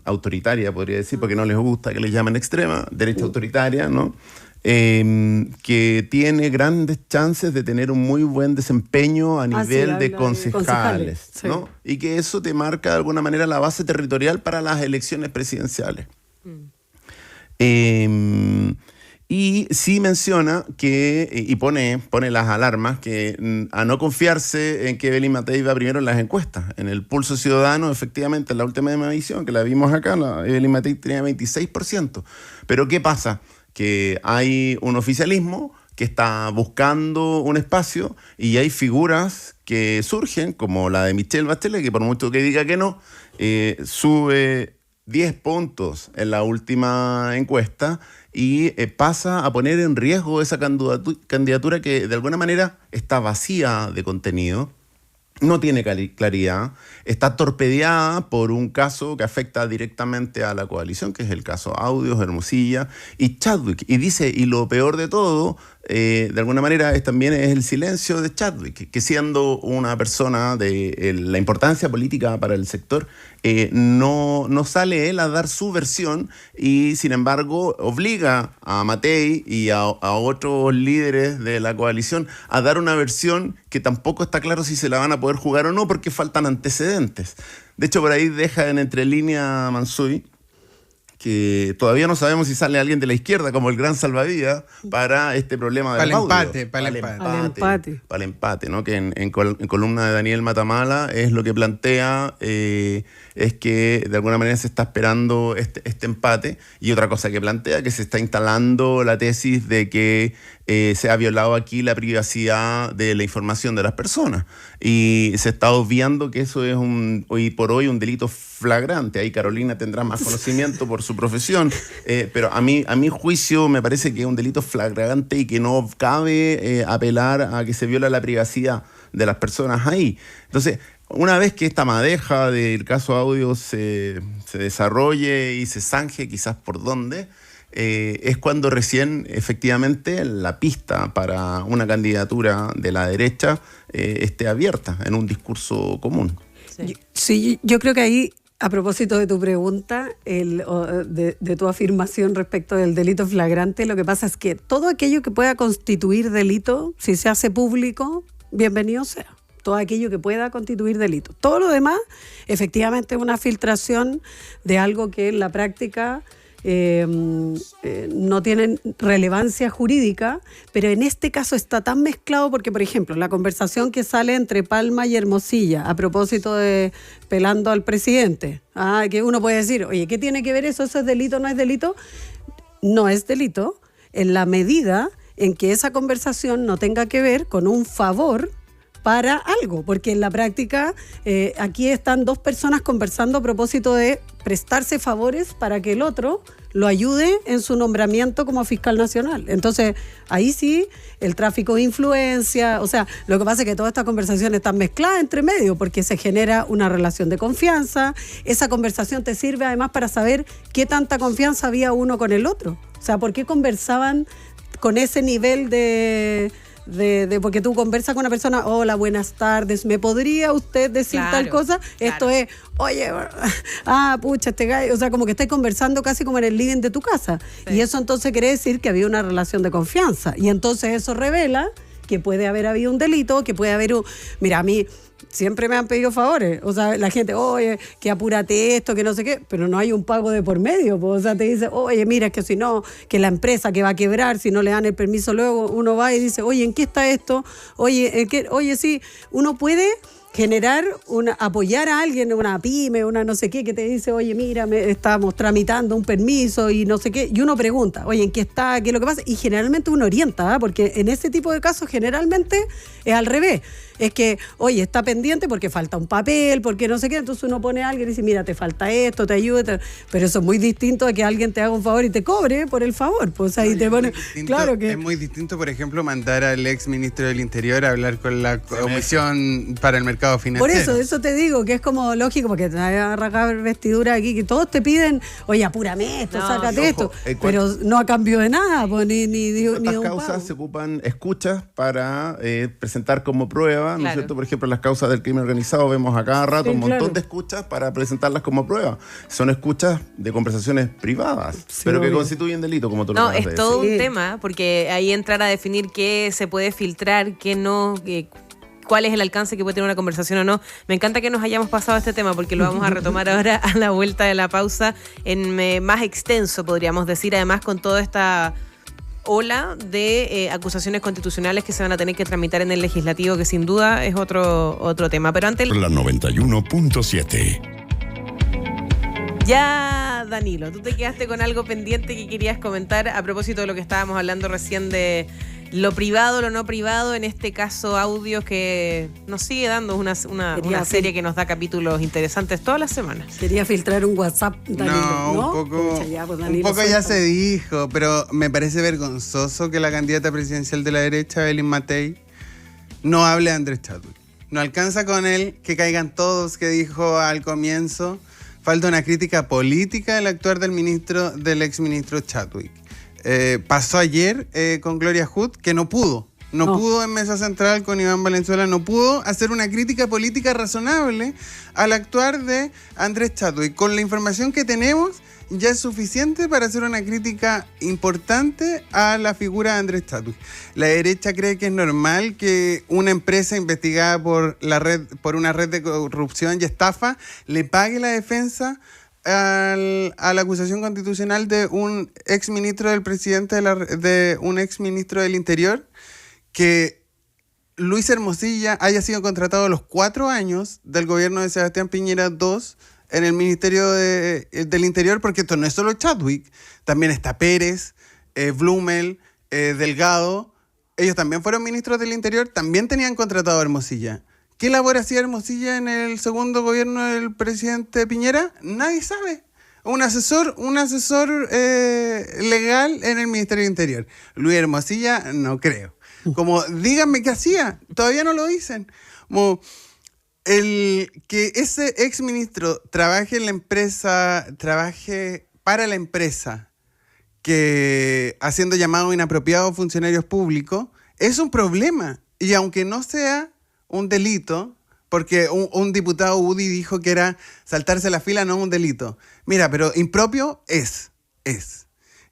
autoritaria podría decir, porque no les gusta que les llamen extrema, derecha autoritaria, ¿no? que tiene grandes chances de tener un muy buen desempeño a nivel de concejales, sí. ¿no? Y que eso te marca de alguna manera la base territorial para las elecciones presidenciales. Y sí menciona que, y pone las alarmas, que a no confiarse en que Evelyn Matei va primero en las encuestas. En el Pulso Ciudadano, efectivamente, en la última medición, que la vimos acá, Evelyn Matei tenía 26%. Pero ¿qué pasa? Que hay un oficialismo que está buscando un espacio y hay figuras que surgen, como la de Michelle Bachelet, que por mucho que diga que no, sube 10 puntos en la última encuesta y pasa a poner en riesgo esa candidatura que de alguna manera está vacía de contenido, no tiene claridad, está torpedeada por un caso que afecta directamente a la coalición, que es el caso Audios, Hermosilla y Chadwick. Y dice, y lo peor de todo, de alguna manera, también es el silencio de Chadwick, que siendo una persona de la importancia política para el sector, no sale él a dar su versión y, sin embargo, obliga a Matei y a otros líderes de la coalición a dar una versión que tampoco está claro si se la van a poder jugar o no, porque faltan antecedentes. De hecho, por ahí deja en entrelínea Mansuy que todavía no sabemos si sale alguien de la izquierda como el gran salvavidas para este problema del audio. Para el empate, ¿no? Que en columna de Daniel Matamala es lo que plantea, es que de alguna manera se está esperando este empate. Y otra cosa que plantea, que se está instalando la tesis de que se ha violado aquí la privacidad de la información de las personas. Y se está obviando que eso es hoy por hoy un delito flagrante. Ahí Carolina tendrá más conocimiento por su profesión, pero a mi juicio me parece que es un delito flagrante y que no cabe apelar a que se viola la privacidad de las personas ahí. Entonces, una vez que esta madeja del caso Audio se desarrolle y se zanje, quizás por dónde, es cuando recién efectivamente la pista para una candidatura de la derecha esté abierta en un discurso común. Sí, yo creo que ahí, a propósito de tu pregunta, de tu afirmación respecto del delito flagrante, lo que pasa es que todo aquello que pueda constituir delito, si se hace público, bienvenido sea. Todo aquello que pueda constituir delito. Todo lo demás, efectivamente, es una filtración de algo que en la práctica no tienen relevancia jurídica, pero en este caso está tan mezclado porque, por ejemplo, la conversación que sale entre Palma y Hermosilla a propósito de pelando al presidente, que uno puede decir, oye, ¿qué tiene que ver eso? ¿Eso es delito o no es delito? No es delito en la medida en que esa conversación no tenga que ver con un favor para algo, porque en la práctica aquí están dos personas conversando a propósito de prestarse favores para que el otro lo ayude en su nombramiento como fiscal nacional. Entonces, ahí sí, el tráfico de influencia, o sea, lo que pasa es que todas estas conversaciones están mezcladas entre medio, porque se genera una relación de confianza. Esa conversación te sirve además para saber qué tanta confianza había uno con el otro. O sea, ¿por qué conversaban con ese nivel de porque tú conversas con una persona, hola, buenas tardes, ¿me podría usted decir tal cosa? Esto es, oye, pucha, este gallo, o sea, como que estás conversando casi como en el living de tu casa. Sí. Y eso entonces quiere decir que había una relación de confianza. Y entonces eso revela que puede haber habido un delito, que puede haber Mira, a mí siempre me han pedido favores, o sea, la gente, oye, que apúrate esto, que no sé qué, pero no hay un pago de por medio, pues, o sea, te dice, oye, mira, es que si no, que la empresa que va a quebrar, si no le dan el permiso luego, uno va y dice, oye, ¿en qué está esto? Oye, oye, sí, uno puede generar apoyar a alguien, una pyme, una no sé qué, que te dice, oye, mira, estamos tramitando un permiso y no sé qué, y uno pregunta, oye, ¿en qué está? ¿Qué es lo que pasa? Y generalmente uno orienta, porque en ese tipo de casos generalmente es al revés. Es que, oye, está pendiente porque falta un papel, porque no sé qué, entonces uno pone a alguien y dice, mira, te falta esto, te ayuda, pero eso es muy distinto a que alguien te haga un favor y te cobre por el favor, pues ahí te pone, claro que... Es muy distinto, por ejemplo, mandar al ex ministro del Interior a hablar con la Comisión para el Mercado Financiero. Por eso te digo, que es como lógico, porque te vas a arrancar vestidura aquí, que todos te piden, oye, apúrame esto, sácate esto, pero no a cambio de nada, pues ni de un causas pago. se ocupan escuchas para presentar como prueba prueba, ¿no es cierto? Por ejemplo, en las causas del crimen organizado vemos a cada rato un montón de escuchas para presentarlas como prueba. Son escuchas de conversaciones privadas, pero que constituyen delito, como tú lo acabas de decir. No, es todo un tema, porque ahí entrar a definir qué se puede filtrar, qué no, cuál es el alcance que puede tener una conversación o no. Me encanta que nos hayamos pasado este tema, porque lo vamos a retomar ahora a la vuelta de la pausa en más extenso, podríamos decir, además con toda esta ola de acusaciones constitucionales que se van a tener que tramitar en el legislativo, que sin duda es otro tema. Pero antes... La 91.7. Ya, Danilo, tú te quedaste con algo pendiente que querías comentar a propósito de lo que estábamos hablando recién de lo privado, lo no privado, en este caso audios que nos sigue dando una serie que nos da capítulos interesantes todas las semanas. Quería filtrar un WhatsApp, Danilo, ¿no? Un poco ya se dijo, pero me parece vergonzoso que la candidata presidencial de la derecha, Evelyn Matei, no hable de Andrés Chadwick. No alcanza con él que caigan todos, que dijo al comienzo. Falta una crítica política del actuar del exministro Chadwick. Pasó ayer con Gloria Hood, que no pudo en Mesa Central con Iván Valenzuela, no pudo hacer una crítica política razonable al actuar de Andrés Chadwick. Con la información que tenemos, ya es suficiente para hacer una crítica importante a la figura de Andrés Chadwick. La derecha cree que es normal que una empresa investigada por una red de corrupción y estafa le pague la defensa a la acusación constitucional de un exministro del presidente de un exministro del Interior, que Luis Hermosilla haya sido contratado a los 4 años del gobierno de Sebastián Piñera II en el Ministerio del Interior, porque esto no es solo Chadwick, también está Pérez, Blumel, Delgado. Ellos también fueron ministros del Interior, también tenían contratado a Hermosilla. ¿Qué labor hacía Hermosilla en el segundo gobierno del presidente Piñera? Nadie sabe. Un asesor legal en el Ministerio del Interior. Luis Hermosilla, no creo. Como, díganme qué hacía, todavía no lo dicen. Como, que ese exministro trabaje para la empresa, que haciendo llamado inapropiado a funcionarios públicos, es un problema. Y aunque no sea un delito, porque un diputado UDI dijo que era saltarse la fila, no un delito. Mira, pero impropio es.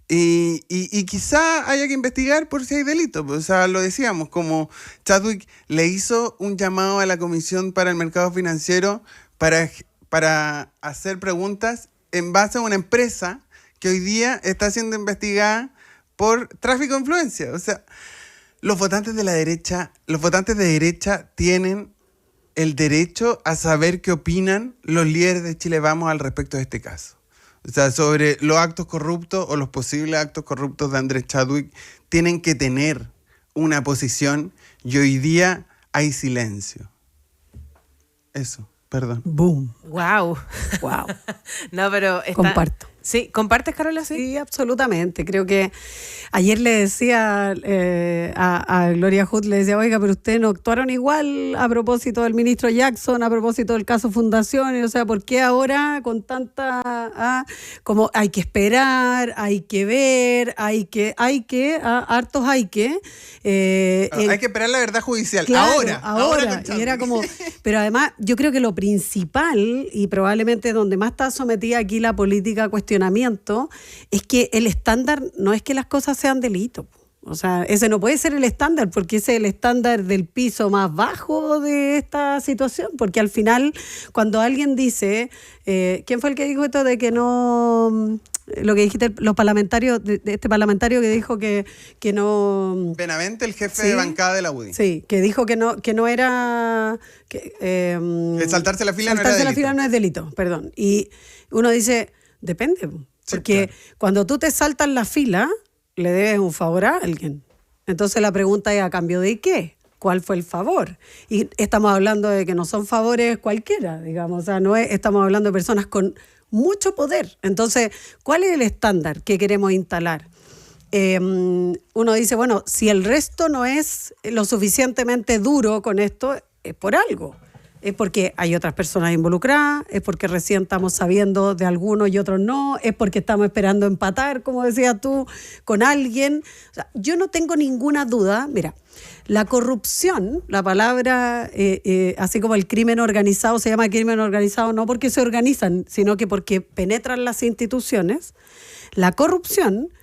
Y quizá haya que investigar por si hay delito. O sea, lo decíamos, como Chadwick le hizo un llamado a la Comisión para el Mercado Financiero para hacer preguntas en base a una empresa que hoy día está siendo investigada por tráfico de influencia. O sea, los votantes de derecha tienen el derecho a saber qué opinan los líderes de Chile Vamos al respecto de este caso. O sea, sobre los actos corruptos o los posibles actos corruptos de Andrés Chadwick, tienen que tener una posición y hoy día hay silencio. Eso, perdón. Boom. Wow. No, pero Comparto. Sí, ¿compartes, Carola? Sí, absolutamente. Creo que ayer le decía a Gloria Hood, le decía, oiga, pero ustedes no actuaron igual a propósito del ministro Jackson, a propósito del caso Fundaciones, o sea, ¿por qué ahora con tanta, como hay que esperar, hay que ver, hartos hay que esperar la verdad judicial, claro, ahora. Y era como, pero además yo creo que lo principal y probablemente donde más está sometida aquí la política a cuestionamiento es que el estándar no es que las cosas sean delito. O sea, ese no puede ser el estándar, porque ese es el estándar del piso más bajo de esta situación, porque al final, cuando alguien dice, ¿quién fue el que dijo esto de que no, lo que dijiste, los parlamentarios, de este parlamentario que dijo que no... Benavente, el jefe de bancada de la UDI. Sí, que dijo que no era... saltarse la fila no es delito, perdón. Y uno dice, depende, porque claro, cuando tú te saltas la fila, le debes un favor a alguien. Entonces la pregunta es, ¿a cambio de qué? ¿Cuál fue el favor? Y estamos hablando de que no son favores cualquiera, digamos. O sea, estamos hablando de personas con mucho poder. Entonces, ¿cuál es el estándar que queremos instalar? Uno dice, bueno, si el resto no es lo suficientemente duro con esto, es por algo. es porque hay otras personas involucradas, es porque recién estamos sabiendo de algunos y otros no, es porque estamos esperando empatar, como decías tú, con alguien. O sea, yo no tengo ninguna duda. Mira, la corrupción, la palabra, así como el crimen organizado, se llama crimen organizado no porque se organizan, sino que porque penetran las instituciones. La corrupción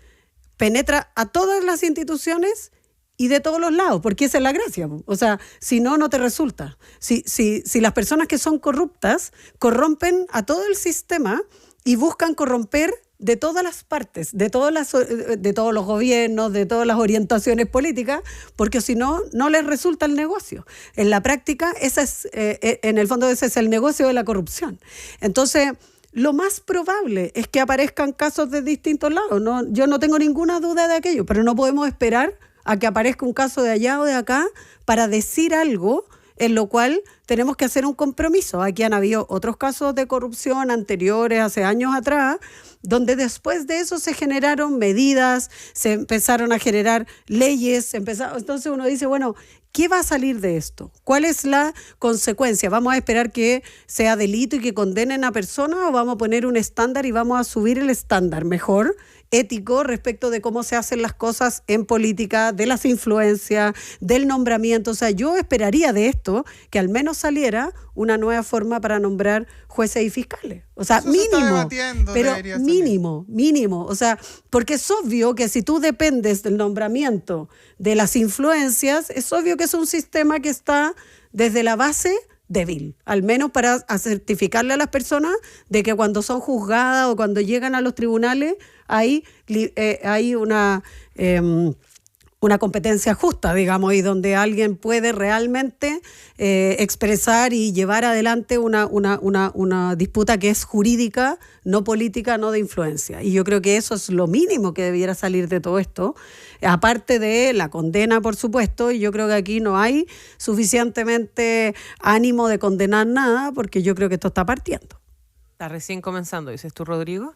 penetra a todas las instituciones y de todos los lados, porque esa es la gracia. O sea, si no, no te resulta. Si las personas que son corruptas corrompen a todo el sistema y buscan corromper de todas las partes, de todos los gobiernos, de todas las orientaciones políticas, porque si no, no les resulta el negocio. En la práctica, en el fondo ese es el negocio de la corrupción. Entonces, lo más probable es que aparezcan casos de distintos lados. Yo no tengo ninguna duda de aquello, pero no podemos esperar a que aparezca un caso de allá o de acá para decir algo en lo cual tenemos que hacer un compromiso. Aquí han habido otros casos de corrupción anteriores, hace años atrás, donde después de eso se generaron medidas, se empezaron a generar leyes, entonces uno dice, bueno, ¿qué va a salir de esto? ¿Cuál es la consecuencia? ¿Vamos a esperar que sea delito y que condenen a personas o vamos a poner un estándar y vamos a subir el estándar mejor, ético, respecto de cómo se hacen las cosas en política, de las influencias, del nombramiento? O sea, yo esperaría de esto que al menos saliera una nueva forma para nombrar jueces y fiscales. O sea, Eso se está mínimo, debatiendo, pero debería salir. mínimo. O sea, porque es obvio que si tú dependes del nombramiento de las influencias, es obvio que es un sistema que está desde la base débil, al menos para certificarle a las personas de que cuando son juzgadas o cuando llegan a los tribunales hay una competencia justa, digamos, y donde alguien puede realmente expresar y llevar adelante una disputa que es jurídica, no política, no de influencia. Y yo creo que eso es lo mínimo que debiera salir de todo esto, aparte de la condena, por supuesto, y yo creo que aquí no hay suficientemente ánimo de condenar nada, porque yo creo que esto está partiendo. Está recién comenzando, dices tú, Rodrigo.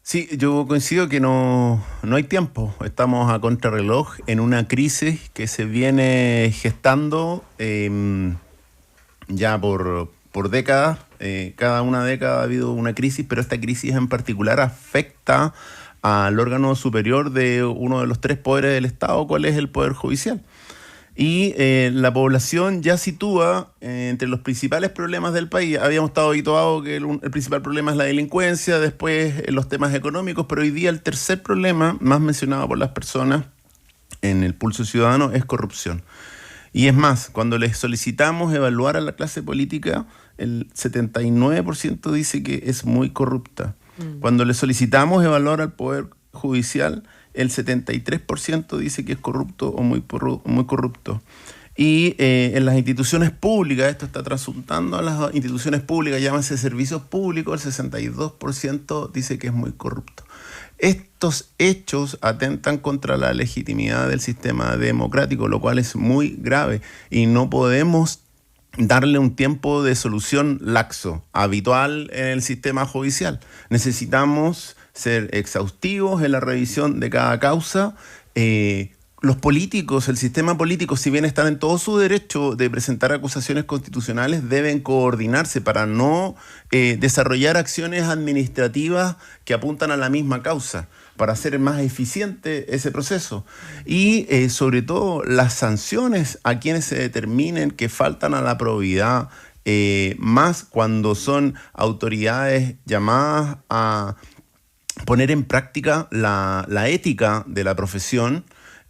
Sí, yo coincido que no hay tiempo. Estamos a contrarreloj en una crisis que se viene gestando ya por décadas. Cada una década ha habido una crisis, pero esta crisis en particular afecta al órgano superior de uno de los tres poderes del Estado, ¿cuál es el Poder Judicial? Y la población ya sitúa entre los principales problemas del país. Habíamos estado habituados que el principal problema es la delincuencia, después los temas económicos, pero hoy día el tercer problema, más mencionado por las personas en el Pulso Ciudadano, es corrupción. Y es más, cuando les solicitamos evaluar a la clase política, el 79% dice que es muy corrupta. Cuando les solicitamos evaluar al Poder Judicial, el 73% dice que es corrupto o muy corrupto. Y en las instituciones públicas, esto está trasuntando a las instituciones públicas, llámase servicios públicos, el 62% dice que es muy corrupto. Estos hechos atentan contra la legitimidad del sistema democrático, lo cual es muy grave y no podemos darle un tiempo de solución laxo, habitual en el sistema judicial. Necesitamos ser exhaustivos en la revisión de cada causa. Los políticos, el sistema político, si bien están en todo su derecho de presentar acusaciones constitucionales, deben coordinarse para no desarrollar acciones administrativas que apuntan a la misma causa, para hacer más eficiente ese proceso. Y sobre todo las sanciones a quienes se determinen que faltan a la probidad, más cuando son autoridades llamadas a poner en práctica la ética de la profesión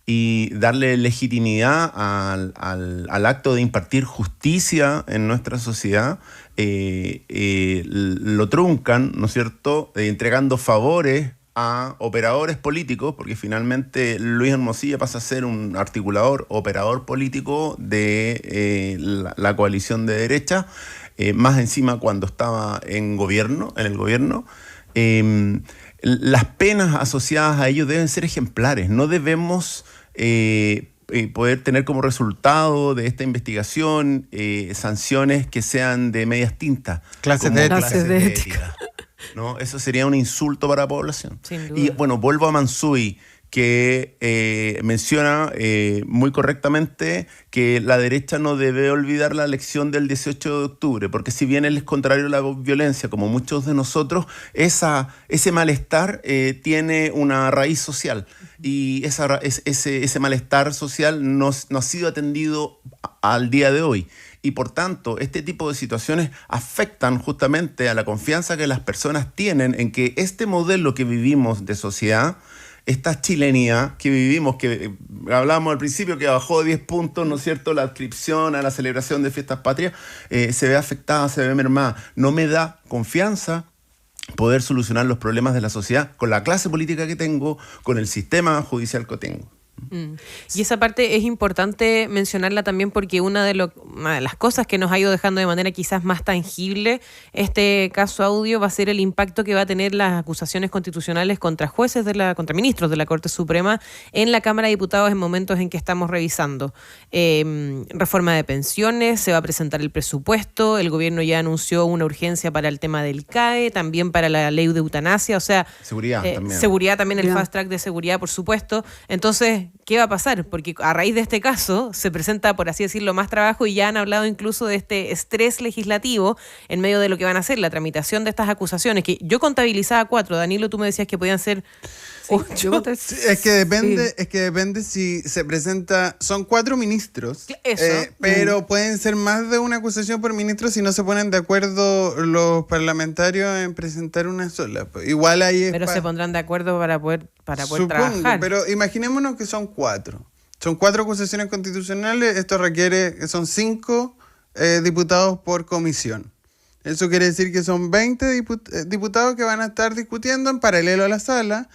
y darle legitimidad al acto de impartir justicia en nuestra sociedad, lo truncan, ¿no es cierto?, entregando favores a operadores políticos, porque finalmente Luis Hermosilla pasa a ser un articulador, operador político de la coalición de derecha, más encima cuando estaba en el gobierno. Las penas asociadas a ello deben ser ejemplares. No debemos poder tener como resultado de esta investigación sanciones que sean de medias tintas. Clases de ética. ¿No? Eso sería un insulto para la población. Sin duda. Y bueno, vuelvo a Mansuy. que menciona muy correctamente que la derecha no debe olvidar la elección del 18 de octubre, porque si bien él es contrario a la violencia, como muchos de nosotros, ese malestar tiene una raíz social, y ese malestar social no ha sido atendido al día de hoy. Y por tanto, este tipo de situaciones afectan justamente a la confianza que las personas tienen en que este modelo que vivimos de sociedad, esta chilenidad que vivimos, que hablábamos al principio que bajó de 10 puntos, ¿no es cierto?, la adscripción a la celebración de fiestas patrias, se ve afectada, se ve mermada. No me da confianza poder solucionar los problemas de la sociedad con la clase política que tengo, con el sistema judicial que tengo. Y esa parte es importante mencionarla también porque una de las cosas que nos ha ido dejando de manera quizás más tangible este caso Audio va a ser el impacto que va a tener las acusaciones constitucionales contra jueces, contra ministros de la Corte Suprema en la Cámara de Diputados en momentos en que estamos revisando. Reforma de pensiones, se va a presentar el presupuesto, el gobierno ya anunció una urgencia para el tema del CAE, también para la ley de eutanasia, o sea... Seguridad también, el fast track de seguridad, por supuesto. Entonces, ¿qué va a pasar? Porque a raíz de este caso se presenta, por así decirlo, más trabajo y ya han hablado incluso de este estrés legislativo en medio de lo que van a hacer, la tramitación de estas acusaciones, que yo contabilizaba 4. Danilo, tú me decías que podían ser 8. Es que depende si se presenta, son 4 ministros, pero pueden ser más de una acusación por ministro si no se ponen de acuerdo los parlamentarios en presentar una sola. Igual ahí pero se pondrán de acuerdo para poder supongo, trabajar. Pero imaginémonos que son 4. Son 4 acusaciones constitucionales. Esto requiere que son 5 diputados por comisión. Eso quiere decir que son 20 diputados que van a estar discutiendo en paralelo a la sala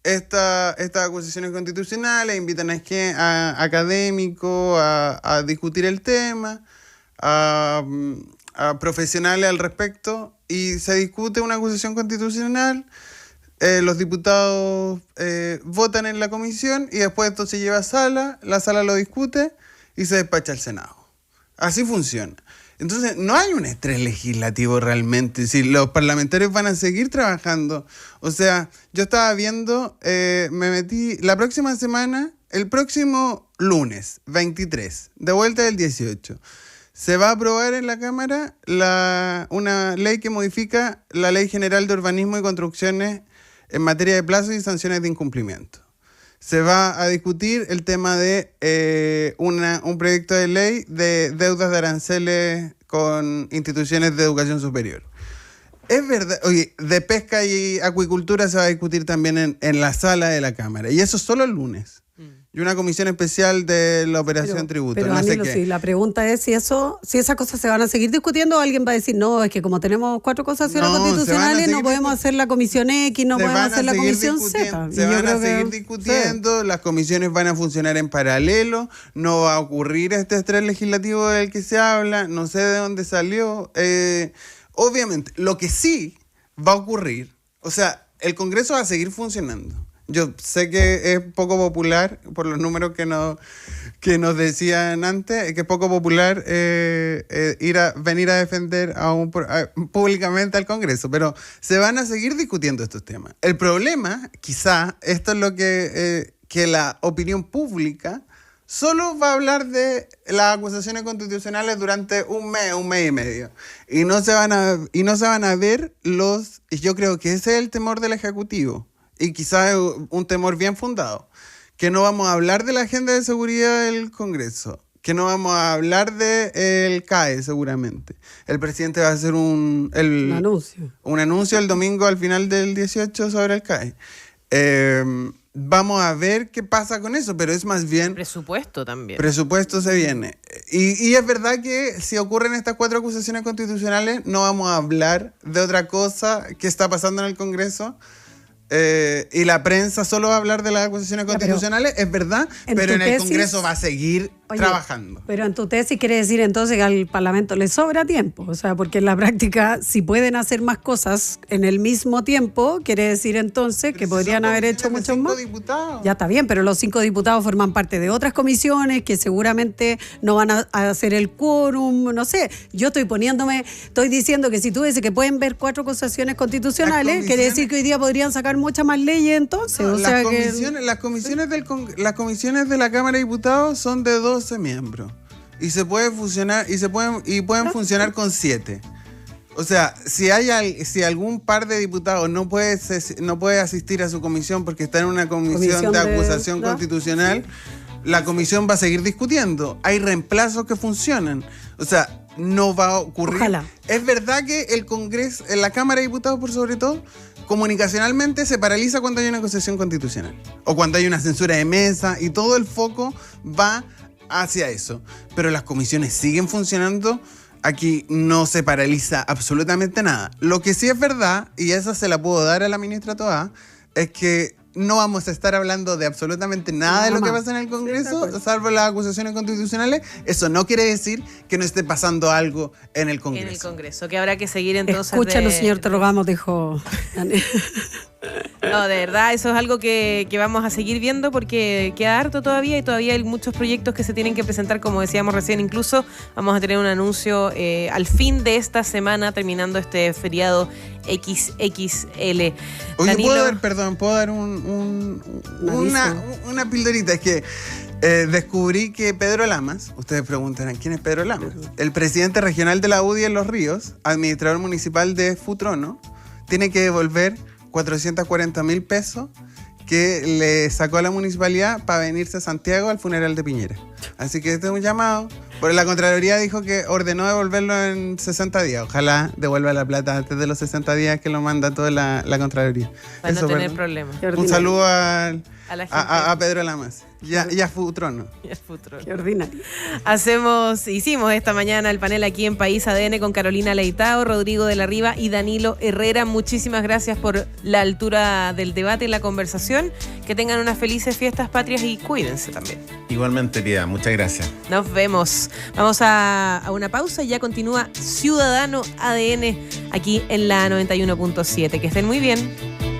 estas acusaciones constitucionales. Invitan a académicos a discutir el tema, a profesionales al respecto, y se discute una acusación constitucional. Los diputados votan en la comisión y después esto se lleva a sala, la sala lo discute y se despacha al Senado. Así funciona. Entonces, no hay un estrés legislativo realmente. Si los parlamentarios van a seguir trabajando. O sea, yo estaba viendo, me metí la próxima semana, el próximo lunes 23, de vuelta del 18, se va a aprobar en la Cámara una ley que modifica la Ley General de Urbanismo y Construcciones en materia de plazos y sanciones de incumplimiento. Se va a discutir el tema de un proyecto de ley de deudas de aranceles con instituciones de educación superior. Es verdad, oye, de pesca y acuicultura se va a discutir también en la sala de la Cámara, y eso solo el lunes. Y una comisión especial de la operación tributo. Pero no Danilo, sé qué. sí, la pregunta es si esas cosas se van a seguir discutiendo, o alguien va a decir, no, es que como tenemos 4 acusaciones constitucionales, no podemos hacer la comisión X, no podemos hacer la comisión Z. Se van a seguir discutiendo, sí. Las comisiones van a funcionar en paralelo, no va a ocurrir este estrés legislativo del que se habla, no sé de dónde salió. Obviamente, lo que sí va a ocurrir, o sea, el Congreso va a seguir funcionando. Yo sé que es poco popular, por los números que nos decían antes, que es poco popular venir a defender públicamente al Congreso, pero se van a seguir discutiendo estos temas. El problema, quizá, esto es lo que la opinión pública solo va a hablar de las acusaciones constitucionales durante un mes y medio. Y no se van a ver y yo creo que ese es el temor del Ejecutivo. Y quizás es un temor bien fundado, que no vamos a hablar de la agenda de seguridad del Congreso, que no vamos a hablar del CAE seguramente. El presidente va a hacer un anuncio el domingo al final del 18 sobre el CAE. Vamos a ver qué pasa con eso, pero es más bien... Presupuesto también. Presupuesto se viene. Y es verdad que si ocurren estas 4 acusaciones constitucionales, no vamos a hablar de otra cosa que está pasando en el Congreso. Y la prensa solo va a hablar de las acusaciones constitucionales, es verdad, pero en el Congreso va a seguir Oye, trabajando. Pero en tu tesis quiere decir entonces que al Parlamento le sobra tiempo, o sea, porque en la práctica, si pueden hacer más cosas en el mismo tiempo, quiere decir entonces que Pero si podrían son haber hecho comisiones de mucho 5 más. diputados. Ya está bien, pero los 5 diputados forman parte de otras comisiones que seguramente no van a hacer el quórum, no sé. Yo estoy diciendo que si tú dices que pueden ver 4 acusaciones constitucionales, Las quiere decir que hoy día podrían sacar muchas más leyes entonces. No, o sea las comisiones de la Cámara de Diputados son de 12 miembros y se puede fusionar y pueden funcionar con 7. O sea, si algún par de diputados no puede asistir a su comisión porque está en una comisión de acusación constitucional, la comisión va a seguir discutiendo. Hay reemplazos que funcionan. O sea, no va a ocurrir. Ojalá. Es verdad que el Congreso, en la Cámara de Diputados por sobre todo, comunicacionalmente se paraliza cuando hay una acusación constitucional o cuando hay una censura de mesa y todo el foco va hacia eso. Pero las comisiones siguen funcionando. Aquí no se paraliza absolutamente nada. Lo que sí es verdad, y esa se la puedo dar a la ministra Toá, es que no vamos a estar hablando de absolutamente nada de lo que pasa en el Congreso, salvo las acusaciones constitucionales. Eso no quiere decir que no esté pasando algo en el Congreso. En el Congreso, que habrá que seguir entonces. Escúchalo, señor, te rogamos, dijo Daniel. No, de verdad, eso es algo que vamos a seguir viendo porque queda harto todavía y todavía hay muchos proyectos que se tienen que presentar, como decíamos recién. Incluso vamos a tener un anuncio al fin de esta semana, terminando este feriado XXL. Oye, Danilo, ¿puedo dar una pildorita? Es que descubrí que Pedro Lamas, ustedes preguntarán, ¿quién es Pedro Lamas? El presidente regional de la UDI en Los Ríos, administrador municipal de Futrono, tiene que devolver 440.000 pesos que le sacó a la municipalidad para venirse a Santiago al funeral de Piñera. Así que este es un llamado. Pero la Contraloría dijo que ordenó devolverlo en 60 días. Ojalá devuelva la plata antes de los 60 días que lo manda toda la Contraloría. para Eso, no tener perdón. problemas. Un saludo a la gente. a Pedro Lamas y a Futrono. Y el futuro. Qué ordinario. Hicimos esta mañana el panel aquí en País ADN con Carolina Leitao, Rodrigo de la Riva y Danilo Herrera. Muchísimas gracias por la altura del debate y la conversación. Que tengan unas felices fiestas patrias y cuídense también. Igualmente, Piedad, muchas gracias. Nos vemos. Vamos a una pausa y ya continúa Ciudadano ADN aquí en la 91.7. Que estén muy bien.